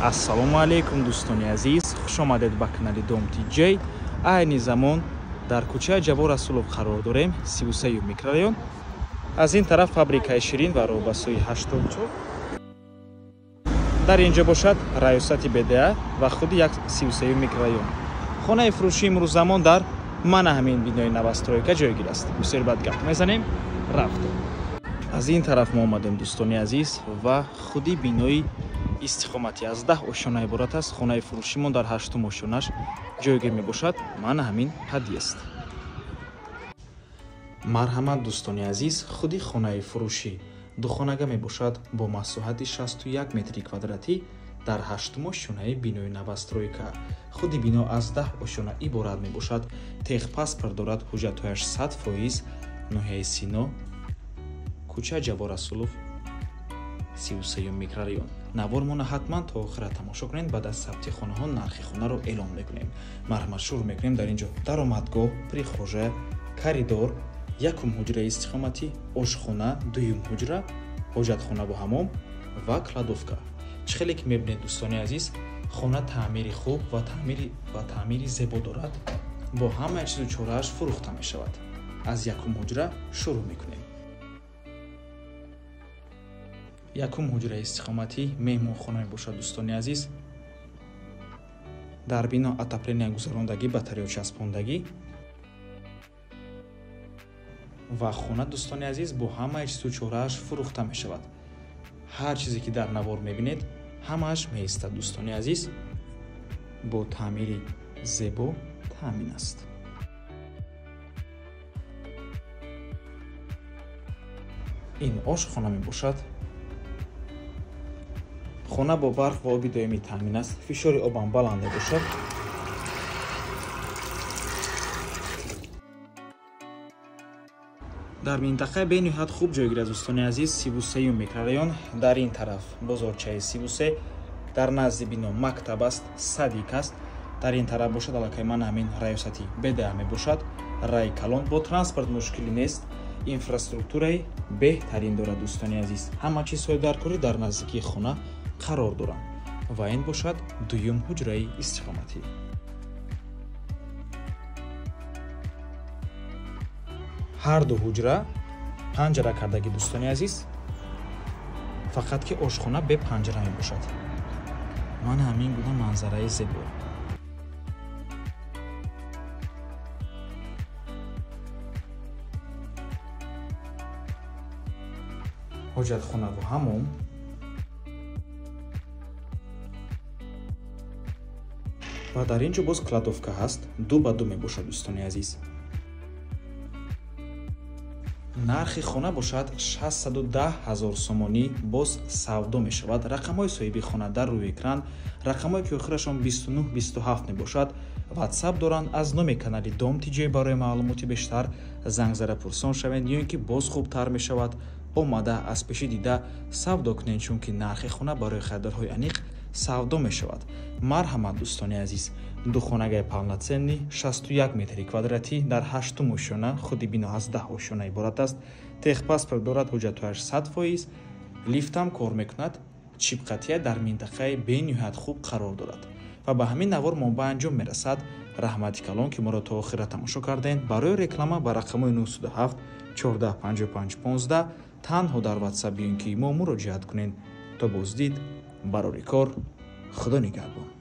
ассалому алейкум дӯстони азиз, хуш омадед ба канали Dom TJ. айни замон дар кӯчаи Ҷавод Расулов қарор дорем, 33 микрорайон. аз ин тараф фабрикаи ширин ва роҳбасои 84. дар инҷо бошад раёсати БДА ва худи як 33 микрорайон. хонаи фурӯшии имрӯззамон дар мана ҳамин бинои навастройка ҷойгир аст. бисёр бад гап мезанем, рафтем. аз ин тараф мо омадем дӯстони азиз ва худи бинои истиқомати аз 10 ошона иборат аст. хонаи фурӯшимон дар 8 ошонаш ҷойгир мебошад. мана ҳамин ҳадди аст. марҳамат дӯстони азиз, худи хонаи фурӯшӣ духонага мебошад бо масоҳати 61 метри квадратӣ дар 8 ошонаи бинои навастройка. худи бино аз 10 ошона иборат мебошад. техпаспорт дорад, ҳуҷҷатҳояш 100%, ноҳияи Сино, кӯчаи Ҷавод Расулов, 33 микрорайон. навормона ҳатман то охира тамошо кунед. баъд аз сабти хонаҳо нархи хонаро эълон мекунем. марҳамат, шурӯъ мекунем. дар инҷо даромадгоҳ, прихожа, коридор, якум ҳуҷраи истиқоматӣ, ошхона, дуюм ҳуҷра, ҳоҷатхона бо ҳамом ва кладовка. чӣ хеле ки мебинед дӯстони азиз, хона таъмири хуб ва таъмири зебо дорад. бо ҳамаи чизу чорааш фурӯхта мешавад. аз якум ҳуҷра шурӯъ мекунем. якум ҳуҷраи истиқоматӣ меҳмонхона мебошад дӯстони азиз. дар бино отопления гузарондагӣ, батареё часпондагӣ ва хона дӯстони азиз бо ҳамаи чизу чорааш фурӯхта мешавад. ҳар чизе ки дар навор мебинед ҳамааш меистад дӯстони азиз. бо таъмири зебо таъмин аст. ин ошхона мебошад. хона бо барқ ва оби доимӣ таъмин аст. фишори обам баланд мебошад. дар минтақаи бениҳоят хуб ҷойгир аст дӯстони азиз. 33 микрорайон. дар ин тараф бозорчаи 33, дар назди бино мактаб аст, садик аст. дар ин тараф бошад аллакай ман ҳамин раёсати БДА мебошад. рай калон. бо транспорт мушкилӣ нест. инфраструктураи беҳтарин дорад дӯстони азиз. ҳама чизҳои даркорӣ дар наздикии хона қарор доранд. ва ин бошад дуюм ҳуҷраи истиқоматӣ. ҳар ду ҳуҷра панҷара кардагӣ дӯстони азиз. фақат ки ошхона бе панҷара мебошад. мана ҳамин гуна манзараи зебо. ҳоҷатхона ва ҳамом. ва дар инҷо боз кладовка ҳаст. 2 ба 2 мебошад дӯстони азиз. нархи хона бошад 610 000 сомонӣ. боз савдо мешавад. рақамҳои соҳиби хона дар рӯи экран. рақамҳое ки охирашон 29-27 мебошад. ватсап доранд. аз номи канали Dom TJ барои маълумоти бештар занг зада пурсон шавед, ё ин ки боз хубтар мешавад. омада аз пеши дида савдо кунед, чунки нархи хона барои харидорҳои аниқ савдо мешавад. марҳамат дӯстони азиз, духонагаи палноценни 61 метри квадратӣ дар 8 ошона. худи бино аз 10 ошона иборат аст. техпаспорт дорад, ҳуҷҷатҳояш 100%, лифтам кор мекунад. чипқатия дар минтақаи бениҳоят хуб қарор дорад ва ба ҳамин навор мо ба анҷом мерасад. раҳмати калон ки моро то охира тамошо кардем. барои реклама ба рақамҳои 907 14 55 15 танҳо дар ватсап биён ки мо муроҷиат кунед. то боздид, барори кор. худо нигаҳбон.